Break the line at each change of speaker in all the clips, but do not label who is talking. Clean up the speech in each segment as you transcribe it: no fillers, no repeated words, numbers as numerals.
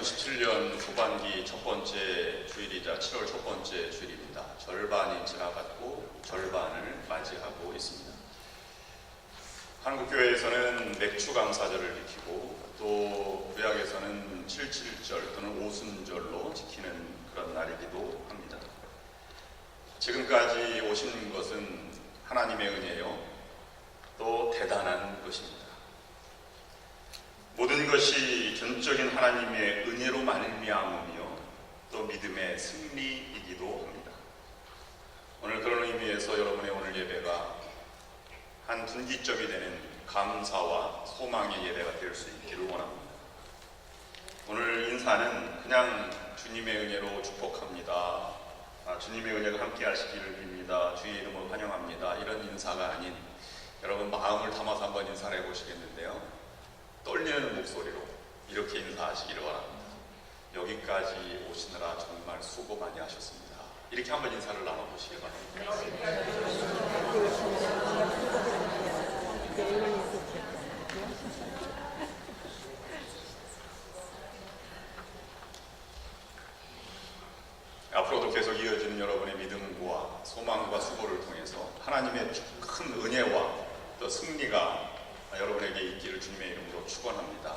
2017년 후반기 첫 번째 주일이자 7월 첫 번째 주일입니다. 절반이 지나갔고 절반을 맞이하고 있습니다. 한국교회에서는 맥주 감사절을 지키고 또 구약에서는 77절 또는 오순절로 지키는 그런 날이기도 합니다. 지금까지 오신 것은 하나님의 은혜요, 또 대단한 것입니다. 모든 것이 전적인 하나님의 은혜로 말미암으며 또 믿음의 승리이기도 합니다. 오늘 그런 의미에서 여러분의 오늘 예배가 한 분기점이 되는 감사와 소망의 예배가 될 수 있기를 원합니다. 오늘 인사는 그냥 주님의 은혜로 축복합니다, 주님의 은혜가 함께 하시기를 빕니다, 주의 이름으로 환영합니다, 이런 인사가 아닌 여러분 마음을 담아서 한번 인사를 해보시겠는데요, 떨리는 목소리로 이렇게 인사하시기를 바랍니다. 여기까지 오시느라 정말 수고 많이 하셨습니다. 이렇게 한번 인사를 나눠보시기 바랍니다. 앞으로도 계속 이어지는 여러분의 믿음과 소망과 수고를 통해서 하나님의 큰 은혜와 또 승리가 여러분에게 있기를 주님의 이름으로 축원합니다.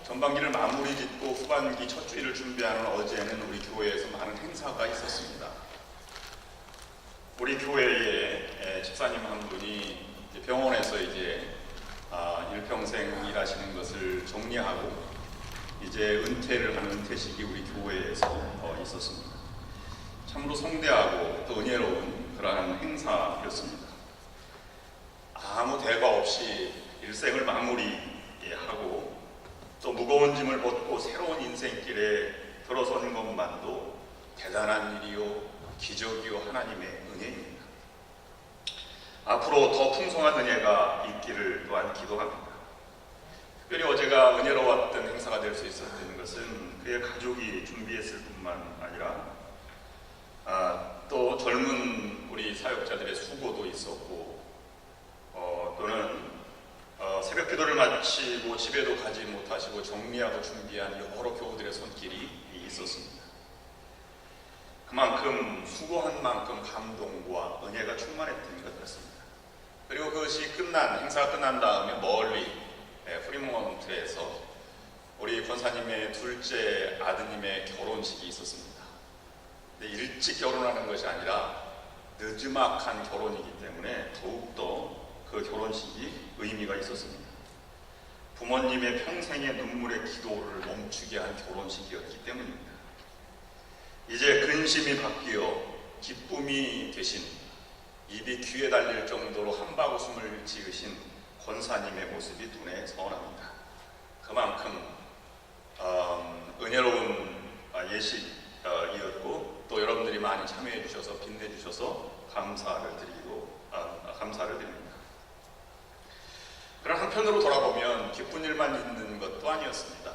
전반기를 마무리 짓고 후반기 첫 주일을 준비하는 어제는 우리 교회에서 많은 행사가 있었습니다. 우리 교회에 집사님 한 분이 병원에서 일평생 일하시는 것을 정리하고 이제 은퇴를 하는 은퇴식이 우리 교회에서 있었습니다. 참으로 성대하고 또 은혜로운 그러한 행사였습니다. 아무 대가 없이 일생을 마무리하고 또 무거운 짐을 벗고 새로운 인생길에 들어서는 것만도 대단한 일이요, 기적이요, 하나님의 은혜입니다. 앞으로 더 풍성한 은혜가 있기를 또한 기도합니다. 특별히 어제가 은혜로웠던 행사가 될 수 있었던 것은 그의 가족이 준비했을 뿐만 아니라 또 젊은 우리 사역자들의 수고도 있었고 또는 새벽 기도를 마치고 집에도 가지 못하시고 정리하고 준비한 여러 교우들의 손길이 있었습니다. 그만큼 수고한 만큼 감동과 은혜가 충만했던 것 같습니다. 그리고 그것이 행사가 끝난 다음에 멀리 프리몬트에서 우리 권사님의 둘째 아드님의 결혼식이 있었습니다. 근데 일찍 결혼하는 것이 아니라 늦지막한 결혼이기 때문에 더욱더 그 결혼식이 의미가 있었습니다. 부모님의 평생의 눈물의 기도를 멈추게 한 결혼식이었기 때문입니다. 이제 근심이 바뀌어 기쁨이 되신, 입이 귀에 달릴 정도로 한바구음을 지으신 권사님의 모습이 눈에 선합니다. 그만큼 은혜로운 예식이었고 또 여러분들이 많이 참여해 주셔서 빛내주셔서 감사를 드립니다. 그런 한편으로 돌아보면 기쁜 일만 있는 것도 아니었습니다.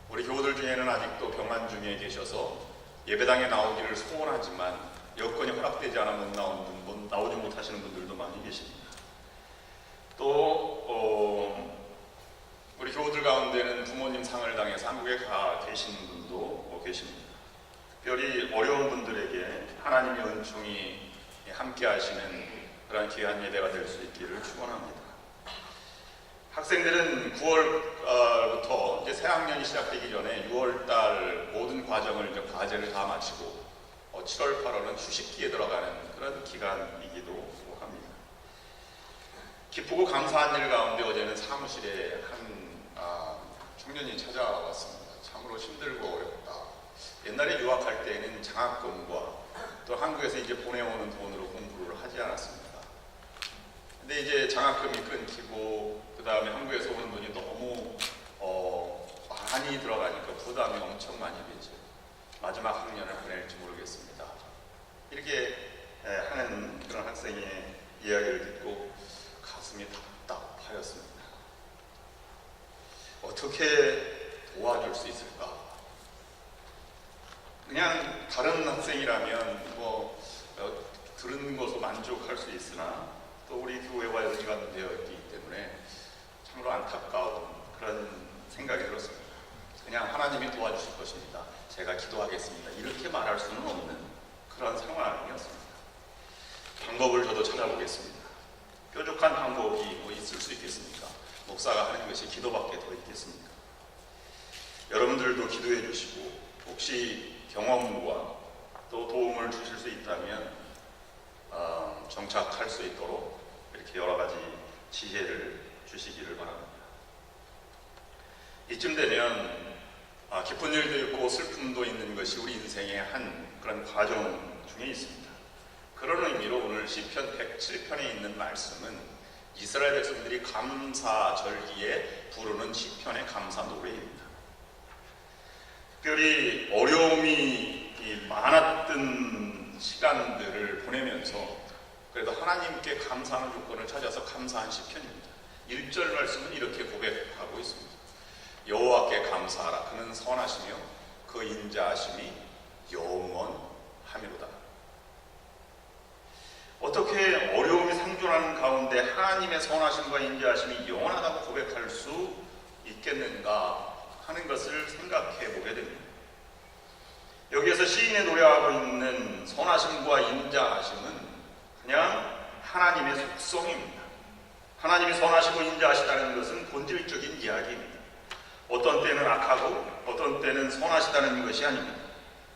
우리 교우들 중에는 아직도 병환 중에 계셔서 예배당에 나오기를 소원하지만 여건이 허락되지 않아 나오지 못하시는 분들도 많이 계십니다. 또 우리 교우들 가운데는 부모님 상을 당해서 한국에 가 계시는 분도 계십니다. 특별히 어려운 분들에게 하나님의 은총이 함께 하시는 그런 귀한 예배가 될 수 있기를 축원합니다. 학생들은 9월부터 이제 새 학년이 시작되기 전에 6월달 모든 과제를 다 마치고 7월, 8월은 휴식기에 들어가는 그런 기간이기도 합니다. 기쁘고 감사한 일 가운데 어제는 사무실에 한 청년이 찾아왔습니다. 참으로 힘들고 어렵다. 옛날에 유학할 때에는 장학금과 또 한국에서 이제 보내오는 돈으로 공부를 하지 않았습니다. 근데 이제 장학금이 끊기고 그 다음에 한국에서 오는 돈이 너무 많이 들어가니까 부담이 엄청 많이 되죠. 마지막 학년을 보낼지 모르겠습니다. 이렇게 하는 그런 학생의 이야기를 듣고 가슴이 답답하였습니다. 어떻게 도와줄 수 있을까? 그냥 다른 학생이라면 들은 것으로 만족할 수 있으나 또 우리 교회와 연관되어 있기 때문에 참으로 안타까운 그런 생각이 들었습니다. 그냥 하나님이 제가 기도하겠습니다. 이렇게 말할 수는 없는 그런 상황이었습니다. 방법을 저도 찾아보겠습니다. 뾰족한 방법이 뭐 있을 수 있겠습니까? 목사가 하는 것이 기도밖에 더 있겠습니까? 여러분들도 기도해 주시고 혹시 경험과 또 도움을 주실 수 있다면 정착할 수 있도록 이렇게 여러 가지 지혜를 주시기를 바랍니다. 이쯤 되면 기쁜 일도 있고 슬픔도 있는 것이 우리 인생의 한 그런 과정 중에 있습니다. 그런 의미로 오늘 시편 107편에 있는 말씀은 이스라엘 백성들이 감사절기에 부르는 시편의 감사 노래입니다. 특별히 어려움이 많았던 시간들을 보내면서 그래도 하나님께 감사하는 조건을 찾아서 감사한 시편입니다. 1절 말씀은 이렇게 고백하고 있습니다. 여호와께 감사하라. 그는 선하시며 그 인자하심이 영원하미로다. 어떻게 어려움이 상존하는 가운데 하나님의 선하심과 인자하심이 영원하다고 고백할 수 있겠는가 하는 것을 생각해 보게 됩니다. 여기에서 시인이 노래하고 있는 선하심과 인자하심은 그냥 하나님의 속성입니다. 하나님이 선하시고 인자하시다는 것은 본질적인 이야기입니다. 어떤 때는 악하고 어떤 때는 선하시다는 것이 아닙니다.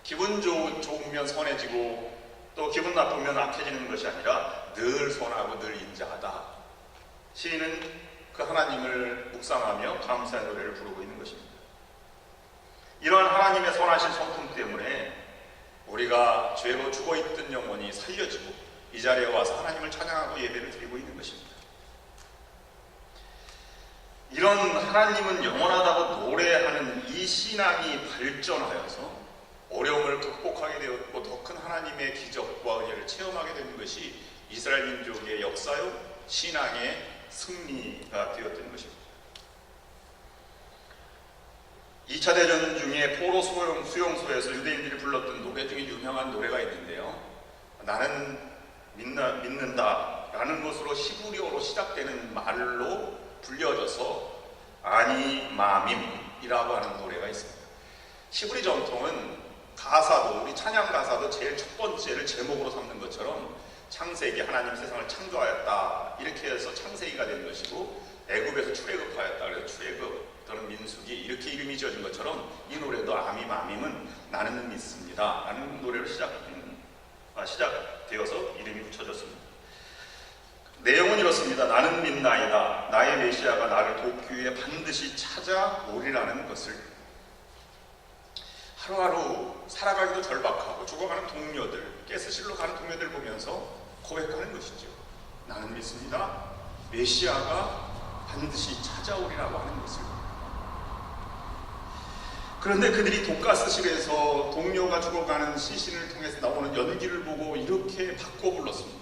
기분 좋으면 선해지고 또 기분 나쁘면 악해지는 것이 아니라 늘 선하고 늘 인자하다. 시인은 그 하나님을 묵상하며 감사의 노래를 부르고 있는 것입니다. 이러한 하나님의 선하신 성품 때문에 우리가 죄로 죽어있던 영혼이 살려지고 이 자리에 와서 하나님을 찬양하고 예배를 드리고 있는 것입니다. 이런 하나님은 영원하다고 노래하는 이 신앙이 발전하여서 어려움을 극복하게 되었고 더 큰 하나님의 기적과 은혜를 체험하게 되는 것이 이스라엘 민족의 역사요 신앙의 승리가 되었던 것입니다. 2차 대전 중에 포로 수용소에서 유대인들이 불렀던 노래 중에 유명한 노래가 있는데요. 나는 믿는다 라는 것으로 히브리어로 시작되는 말로 불려져서 아니마밈이라고 하는 노래가 있습니다. 히브리 전통은 가사도 우리 찬양 가사도 제일 첫 번째를 제목으로 삼는 것처럼 창세기 하나님 세상을 창조하였다 이렇게 해서 창세기가 된 것이고 애굽에서 출애굽하였다 그래서 출애굽 또는 민수기 이렇게 이름이 지어진 것처럼 이 노래도 아밈은 나는 믿습니다 라는 노래로 시작되어서 이름이 붙여졌습니다. 내용은 이렇습니다. 나는 믿나이다. 나의 메시아가 나를 돕기 위해 반드시 찾아오리라는 것을 하루하루 살아가기도 절박하고 죽어가는 동료들, 가스실로 가는 동료들 보면서 고백하는 것이죠. 나는 믿습니다. 메시아가 반드시 찾아오리라고 하는 것을. 그런데 그들이 독가스실에서 동료가 죽어가는 시신을 통해서 나오는 연기를 보고 이렇게 바꿔 불렀습니다.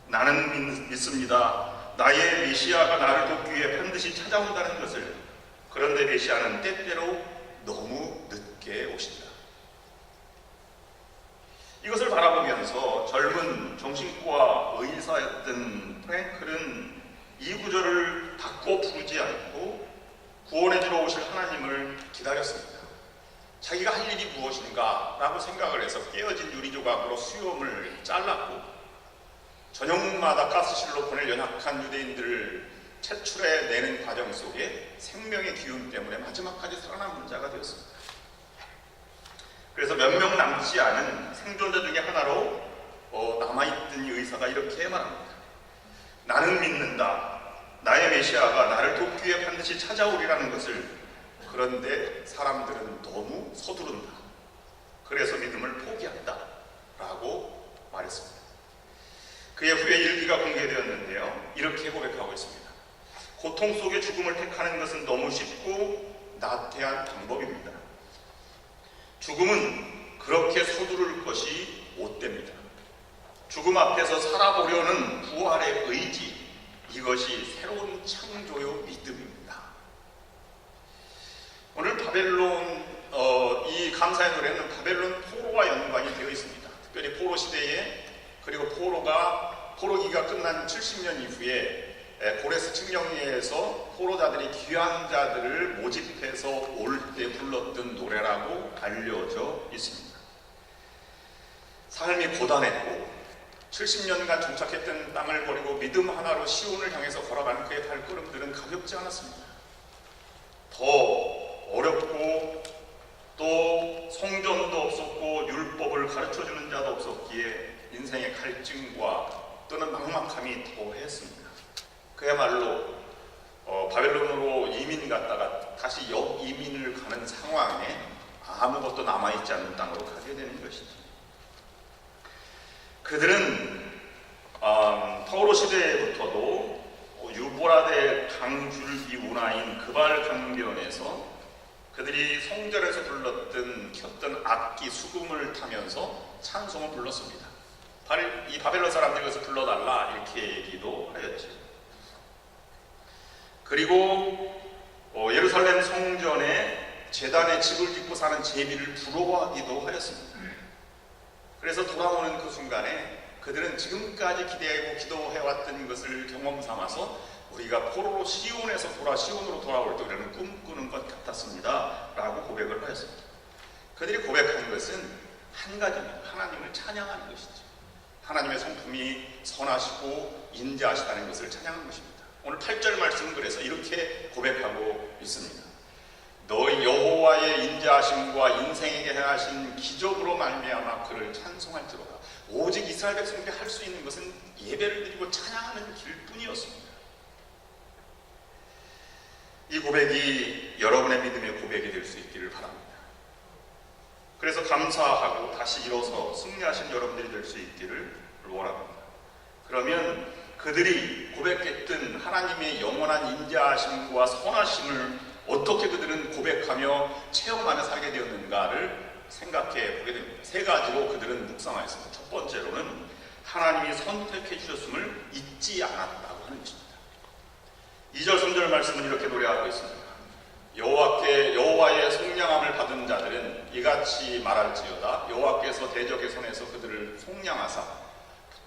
나는 믿습니다. 나의 메시아가 나를 돕기 위해 반드시 찾아온다는 것을. 그런데 메시아는 때때로 너무 늦게 오신다. 이것을 바라보면서 젊은 정신과 의사였던 프랭클은 이 구절을 바꿔 부르지 않고 구원해주러 오실 하나님을 기다렸습니다. 자기가 할 일이 무엇인가 라고 생각을 해서 깨어진 유리조각으로 수염을 잘랐고 저녁마다 가스실로 보낼 연약한 유대인들을 채출해내는 과정 속에 생명의 기운 때문에 마지막까지 살아남은 자가 되었습니다. 그래서 몇 명 남지 않은 생존자 중에 하나로 남아있던 이 의사가 이렇게 말합니다. 나는 믿는다. 나의 메시아가 나를 돕기 위해 반드시 찾아오리라는 것을. 그런데 사람들은 너무 서두른다. 그래서 믿음을 포기한다. 라고 말했습니다. 그의 후에 일기가 공개되었는데요. 이렇게 고백하고 있습니다. 고통 속에 죽음을 택하는 것은 너무 쉽고 나태한 방법입니다. 죽음은 그렇게 서두를 것이 못됩니다. 죽음 앞에서 살아보려는 부활의 의지, 이것이 새로운 창조의 믿음입니다. 오늘 바벨론, 이 감사의 노래는 바벨론 포로와 연관이 되어 있습니다. 특별히 포로 시대에, 그리고 포로기가 끝난 70년 이후에 고레스 칙령리에서 포로자들이 귀한 자들을 모집해서 올 때 불렀던 노래라고 알려져 있습니다. 삶이 고단했고 70년간 정착했던 땅을 버리고 믿음 하나로 시온을 향해서 걸어가는 그의 발걸음들은 가볍지 않았습니다. 더 어렵고 또 성전도 없었고 율법을 가르쳐주는 자도 없었기에 인생의 갈증과 또는 막막함이 더했습니다. 그야말로 바벨론으로 이민 갔다가 다시 역이민을 가는 상황에 아무것도 남아있지 않는 땅으로 가게 되는 것이죠. 그들은 파오로 시대부터도 유보라데 강줄기 운하인 그발 강변에서 그들이 성전에서 켰던 악기 수금을 타면서 찬송을 불렀습니다. 이 바벨론 사람들이 그것을 불러달라 이렇게 얘기도 하였죠. 그리고 예루살렘 성전에 제단에 집을 짓고 사는 제비를 부러워하기도 하였습니다. 그래서 돌아오는 그 순간에 그들은 지금까지 기대하고 기도해왔던 것을 경험 삼아서 우리가 포로로 시온으로 돌아올 때 우리는 꿈꾸는 것 같았습니다 라고 고백을 하였습니다. 그들이 고백한 것은 한 가지입니다. 하나님을 찬양하는 것이죠. 하나님의 성품이 선하시고 인자하시다는 것을 찬양하는 것입니다. 오늘 8절 말씀은 그래서 이렇게 고백하고 있습니다. 너희 여호와의 인자하심과 인생에게 행하신 기적으로 말미암아 그를 찬송할지로다. 오직 이스라엘 백성들이 할 수 있는 것은 예배를 드리고 찬양하는 길뿐이었습니다. 이 고백이 여러분의 믿음의 고백이 될 수 있기를 바랍니다. 그래서 감사하고 다시 일어서 승리하신 여러분들이 될 수 있기를 원합니다. 그러면 그들이 고백했던 하나님의 영원한 인자하심과 선하심을 어떻게 그들은 고백하며 체험하며 살게 되었는가를 생각해 보게 됩니다. 세 가지로 그들은 묵상하였습니다. 첫 번째로는 하나님이 선택해 주셨음을 잊지 않았다고 하는 것입니다. 2절 3절 말씀은 이렇게 노래하고 있습니다. 여호와의 속량함을 받은 자들은 이같이 말할지어다. 여호와께서 대적의 손에서 그들을 속량하사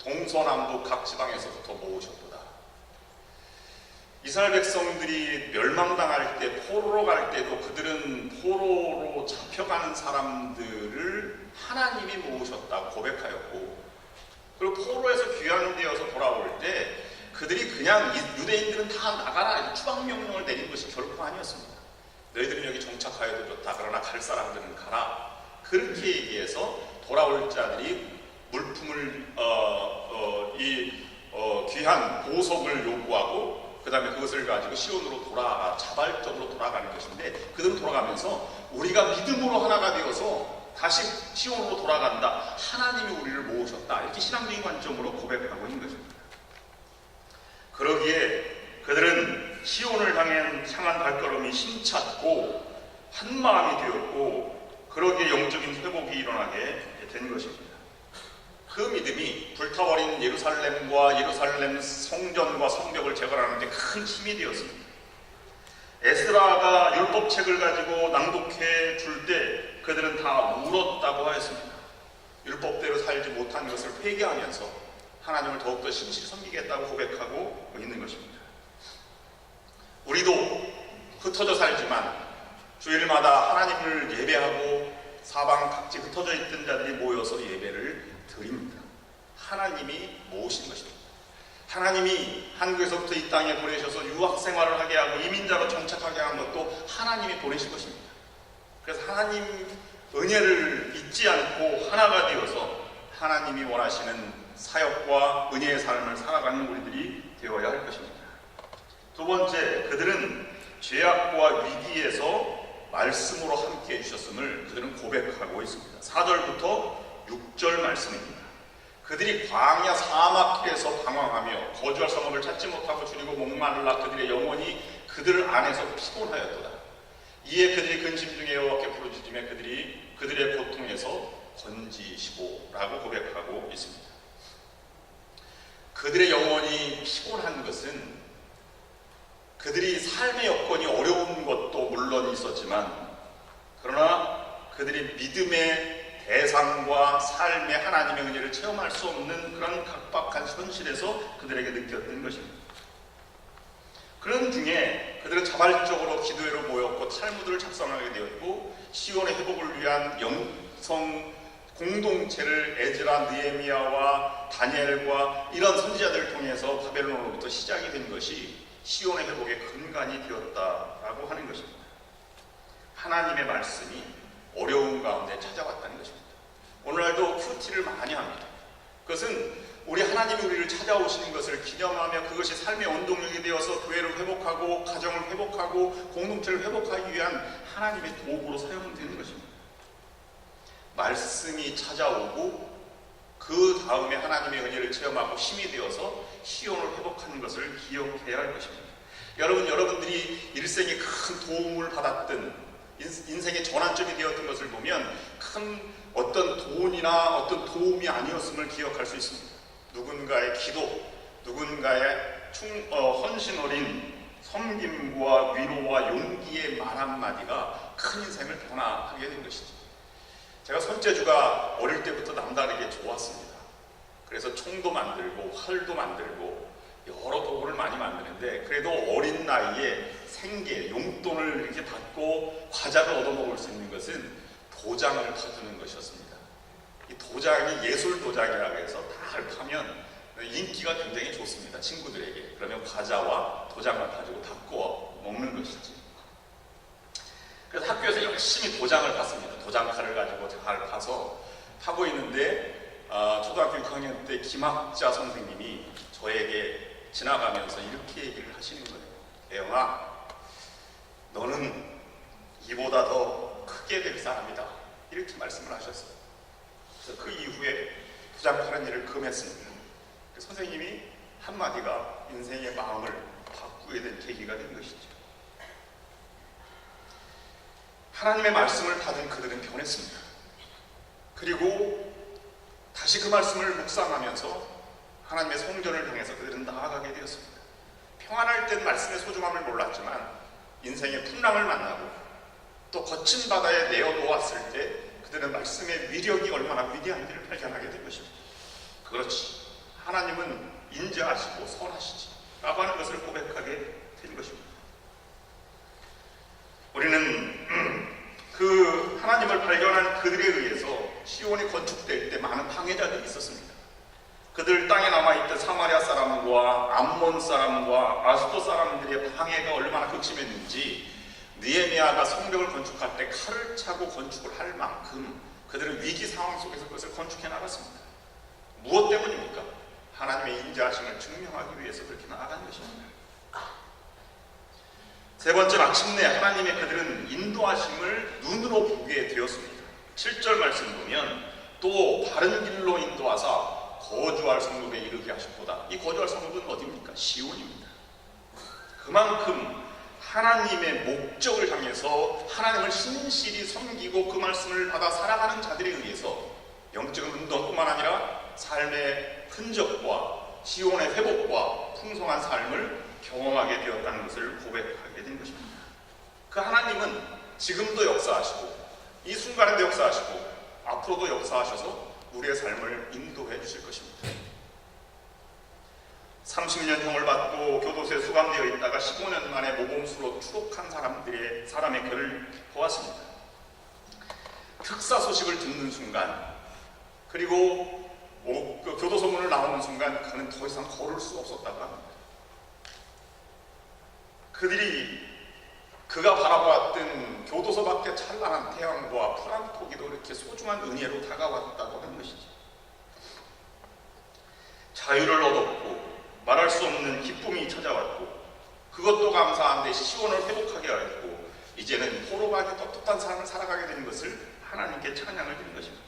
동서남북 각 지방에서부터 모으셨도다. 이스라엘 백성들이 멸망당할 때, 포로로 갈 때도 그들은 포로로 잡혀가는 사람들을 하나님이 모으셨다고 고백하였고, 그리고 포로에서 귀환되어서 돌아올 때 그들이 그냥 유대인들은 다 나가라 추방명령을 내린 것이 결코 아니었습니다. 너희들은 여기 정착하여도 좋다. 그러나 갈 사람들은 가라. 그렇게 얘기해서 돌아올 자들이 물품을 귀한 보석을 요구하고 그 다음에 그것을 가지고 시온으로 자발적으로 돌아가는 것인데, 그들은 돌아가면서 우리가 믿음으로 하나가 되어서 다시 시온으로 돌아간다. 하나님이 우리를 모으셨다. 이렇게 신앙적인 관점으로 고백하고 있는 것입니다. 그러기에 그들은 시온을 향한 발걸음이 힘찼고 한 마음이 되었고, 그러기에 영적인 회복이 일어나게 된 것입니다. 그 믿음이 불타버린 예루살렘과 예루살렘 성전과 성벽을 재건하는 데 큰 힘이 되었습니다. 에스라가 율법책을 가지고 낭독해 줄 때 그들은 다 울었다고 하였습니다. 율법대로 살지 못한 것을 회개하면서 하나님을 더욱더 신실히 섬기겠다고 고백하고 있는 것입니다. 우리도 흩어져 살지만 주일마다 하나님을 예배하고 사방 각지 흩어져 있던 자들이 모여서 예배를 드립니다. 하나님이 모으신 것입니다. 하나님이 한국에서부터 이 땅에 보내셔서 유학생활을 하게 하고 이민자로 정착하게 한 것도 하나님이 보내신 것입니다. 그래서 하나님 은혜를 잊지 않고 하나가 되어서 하나님이 원하시는 사역과 은혜의 삶을 살아가는 우리들이 되어야 할 것입니다. 두 번째, 그들은 죄악과 위기에서 말씀으로 함께해 주셨음을 그들은 고백하고 있습니다. 4절부터 6절 말씀입니다. 그들이 광야 사막길에서 방황하며 거주할 성읍을 찾지 못하고 줄이고 목말라 그들의 영혼이 그들 안에서 피곤하였도다. 이에 그들이 근심 중에 여호와께 부르짖으며 그들의 고통에서 건지시고 라고 고백하고 있습니다. 그들의 영혼이 피곤한 것은 그들이 삶의 여건이 어려운 것도 물론 있었지만, 그러나 그들이 믿음의 대상과 삶의 하나님의 은혜를 체험할 수 없는 그런 각박한 현실에서 그들에게 느꼈던 것입니다. 자발적으로 기도회로 모였고 탈무드를 작성하게 되었고 시온의 회복을 위한 영성 공동체를 에즈라, 느헤미야와 다니엘과 이런 선지자들을 통해서 바벨론으로부터 시작이 된 것이 시온의 회복의 근간이 되었다라고 하는 것입니다. 하나님의 말씀이 어려운 가운데 찾아왔다는 것입니다. 오늘날도 큐티를 많이 합니다. 그것은 우리 하나님이 우리를 찾아오시는 것을 기념하며 그것이 삶의 원동력이 되어서 교회를 회복하고 가정을 회복하고 공동체를 회복하기 위한 하나님의 도구로 사용되는 것입니다. 말씀이 찾아오고 그 다음에 하나님의 은혜를 체험하고 힘이 되어서 시온을 회복하는 것을 기억해야 할 것입니다. 여러분들이 일생에 큰 도움을 받았던 인생의 전환점이 되었던 것을 보면 큰 어떤 돈이나 어떤 도움이 아니었음을 기억할 수 있습니다. 누군가의 기도, 누군가의 헌신 어린 섬김과 위로와 용기의 말 한마디가 큰 인생을 변화하게 된 것이죠. 제가 손재주가 어릴 때부터 남다르게 좋았습니다. 그래서 총도 만들고 활도 만들고 여러 도구를 많이 만드는데 그래도 어린 나이에 생계, 용돈을 이렇게 받고 과자를 얻어먹을 수 있는 것은 도장을 파주는 것이었습니다. 이 도장이 예술 도장이라고 해서 다 파면 인기가 굉장히 좋습니다. 친구들에게. 그러면 과자와 도장을 가지고 바꿔 먹는 것이지. 그래서 학교에서 열심히 도장을 팠습니다. 도장칼을 가지고 잘 파서 파고 있는데 초등학교 6학년 때 김학자 선생님이 저에게 지나가면서 이렇게 얘기를 하시는 거예요. 애영아, 너는 이보다 더 크게 될 사람이다. 이렇게 말씀을 하셨어요. 그래서 그 이후에 도장파는 일을 금했습니다. 선생님이 한마디가 인생의 마음을 바꾸게 된 계기가 된 것이죠. 하나님의 말씀을 받은 그들은 변했습니다. 그리고 다시 그 말씀을 묵상하면서 하나님의 성전을 향해서 그들은 나아가게 되었습니다. 평안할 땐 말씀의 소중함을 몰랐지만 인생의 풍랑을 만나고 또 거친 바다에 내어놓았을 때 그들은 말씀의 위력이 얼마나 위대한지를 발견하게 된 것입니다. 그렇지, 하나님은 인자하시고 선하시지 라고 하는 것을 고백하게 된 것입니다. 우리는 그 하나님을 발견한 그들에 의해서 시온이 건축될 때 많은 방해자들이 있었습니다. 그들 땅에 남아있던 사마리아 사람과 암몬 사람과 아수도 사람들의 방해가 얼마나 극심했는지 느헤미야가 성벽을 건축할 때 칼을 차고 건축을 할 만큼 그들은 위기 상황 속에서 그것을 건축해 나갔습니다. 무엇 때문입니까? 하나님의 인자하심을 증명하기 위해서 그렇게 나아간 것입니다. 세 번째, 마침내 하나님의 그들은 인도하심을 눈으로 보게 되었습니다. 7절 말씀 보면 또 바른 길로 인도하사 거주할 성읍에 이르게 하셨도다. 이 거주할 성읍은 어디입니까? 시온입니다. 그만큼 하나님의 목적을 향해서 하나님을 신실히 섬기고 그 말씀을 받아 살아가는 자들에 의해서 영적인 운동뿐만 아니라 삶의 흔적과 시온의 회복과 풍성한 삶을 경험하게 되었다는 것을 고백하게 된 것입니다. 그 하나님은 지금도 역사하시고 이 순간에도 역사하시고 앞으로도 역사하셔서 우리의 삶을 인도해 주실 것입니다. 30년 형을 받고 교도소에 수감되어 있다가 15년 만에 모범수로 추록한 사람의 글을 보았습니다. 특사 소식을 듣는 순간, 그리고 그 교도소 문을 나오는 순간 그는 더 이상 걸을 수 없었다고 합니다. 그가 바라보았던 교도소 밖의 찬란한 태양과 푸른 포기도 이렇게 소중한 은혜로 다가왔다고 하는 것이죠. 자유를 얻었고 말할 수 없는 기쁨이 찾아왔고 그것도 감사한데 시온을 회복하게 하였고 이제는 포로받이 떳떳한 삶을 살아가게 되는 것을 하나님께 찬양을 드린 것입니다.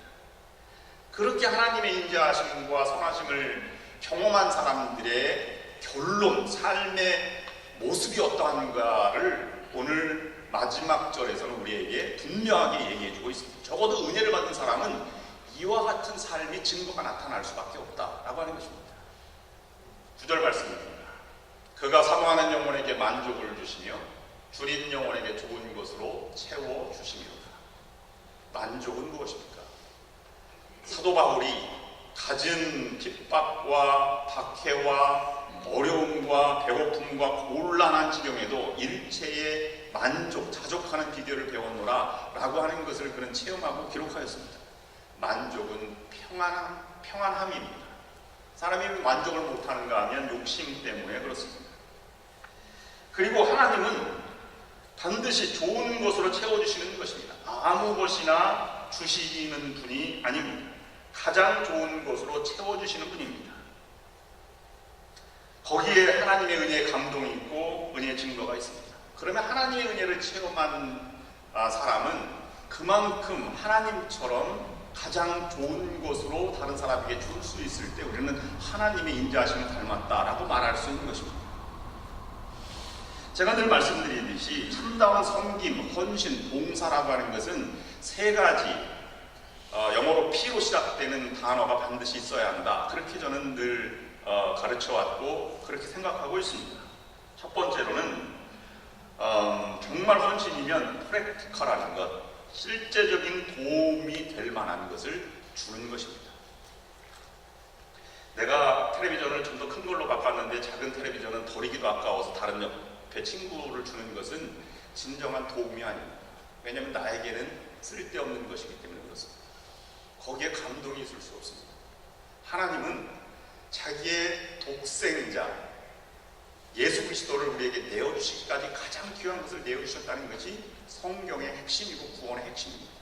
그렇게 하나님의 인자하심과 선하심을 경험한 사람들의 결론, 삶의 모습이 어떠한가를 오늘 마지막 절에서는 우리에게 분명하게 얘기해주고 있습니다. 적어도 은혜를 받은 사람은 이와 같은 삶의 증거가 나타날 수밖에 없다라고 하는 것입니다. 9절 말씀입니다. 그가 사모하는 영혼에게 만족을 주시며 줄인 영혼에게 좋은 것으로 채워주시미로다. 만족은 무엇입니까? 사도 바울이 가진 핍박과 박해와 어려움과 배고픔과 곤란한 지경에도 일체의 만족, 자족하는 비결을 배웠노라 라고 하는 것을 그는 체험하고 기록하였습니다. 만족은 평안함입니다. 사람이 만족을 못하는가 하면 욕심 때문에 그렇습니다. 그리고 하나님은 반드시 좋은 것으로 채워주시는 것입니다. 아무 것이나 주시는 분이 아닙니다. 가장 좋은 것으로 채워주시는 분입니다. 거기에 하나님의 은혜의 감동이 있고 은혜의 증거가 있습니다. 그러면 하나님의 은혜를 체험한 사람은 그만큼 하나님처럼 가장 좋은 것으로 다른 사람에게 줄 수 있을 때 우리는 하나님의 인자하심을 닮았다라고 말할 수 있는 것입니다. 제가 늘 말씀드리듯이 참다운 섬김, 헌신, 봉사라고 하는 것은 세 가지 영어로 P로 시작되는 단어가 반드시 있어야 한다. 그렇게 저는 늘 가르쳐왔고 그렇게 생각하고 있습니다. 첫 번째로는 정말 헌신이면 프랙티컬한 것, 실제적인 도움이 될 만한 것을 주는 것입니다. 내가 텔레비전을 좀 더 큰 걸로 바꿨는데 작은 텔레비전은 버리기도 아까워서 다른 옆에 친구를 주는 것은 진정한 도움이 아닙니다. 왜냐하면 나에게는 쓸데없는 것이기 때문에 그렇습니다. 거기에 감동이 있을 수 없습니다. 하나님은 자기의 독생자 예수 그리스도를 우리에게 내어주시기까지 가장 귀한 것을 내어주셨다는 것이 성경의 핵심이고 구원의 핵심입니다.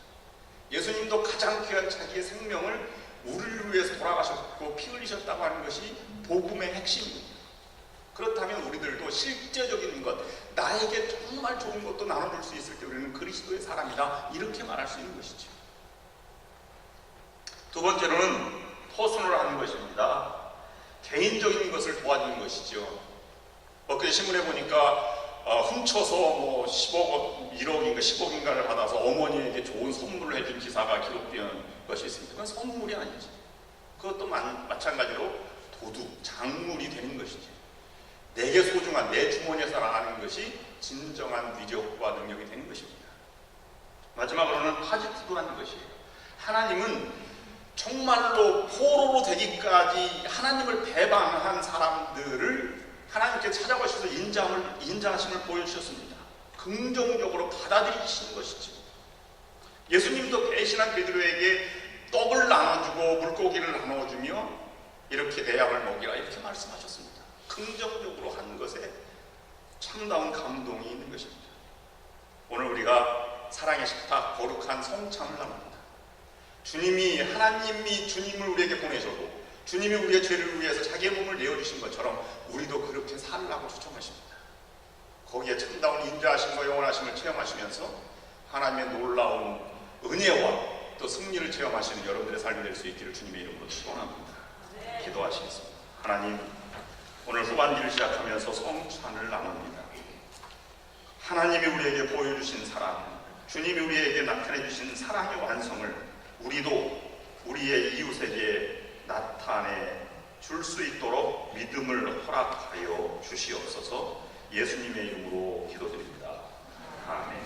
예수님도 가장 귀한 자기의 생명을 우리를 위해서 돌아가셨고 피 흘리셨다고 하는 것이 복음의 핵심입니다. 그렇다면 우리들도 실제적인 것, 나에게 정말 좋은 것도 나눠줄 수 있을 때 우리는 그리스도의 사람이다 이렇게 말할 수 있는 것이죠. 두 번째로는 퍼스널하는 것입니다. 개인적인 것을 도와주는 것이죠. 엊그제 신문에 보니까 훔쳐서 뭐 10억, 1억인가 10억인가를 받아서 어머니에게 좋은 선물을 해준 기사가 기록된 것이 있습니다. 그건 선물이 아니지. 그것도 마찬가지로 도둑, 작물이 되는 것이지. 내게 소중한 내 주머니에 살아가는 것이 진정한 위력과 능력이 되는 것입니다. 마지막으로는 파지티브한 것이에요. 하나님은 정말로 포로로 되기까지 하나님을 배반한 사람들을 하나님께 찾아가셔서 인자하심을 보여주셨습니다. 긍정적으로 받아들이시는 것이죠. 예수님도 배신한 베드로에게 떡을 나눠주고 물고기를 나눠주며 이렇게 내 양을 먹이라 이렇게 말씀하셨습니다. 긍정적으로 한 것에 참다운 감동이 있는 것입니다. 오늘 우리가 사랑의 식탁 거룩한 성찬을 나눕니다. 하나님이 주님을 우리에게 보내셔도 주님이 우리의 죄를 위해서 자기의 몸을 내어주신 것처럼 우리도 그렇게 살라고 초청하십니다. 거기에 참다운 인자하심과 영원하심을 체험하시면서 하나님의 놀라운 은혜와 또 승리를 체험하시는 여러분들의 삶이 될 수 있기를 주님의 이름으로 축원합니다. 기도하시겠습니다. 하나님, 오늘 후반기를 시작하면서 성찬을 나눕니다. 하나님이 우리에게 보여주신 사랑, 주님이 우리에게 나타내 주신 사랑의 완성을 우리도 우리의 이웃에게 나타내 줄 수 있도록 믿음을 허락하여 주시옵소서. 예수님의 이름으로 기도드립니다. 아멘.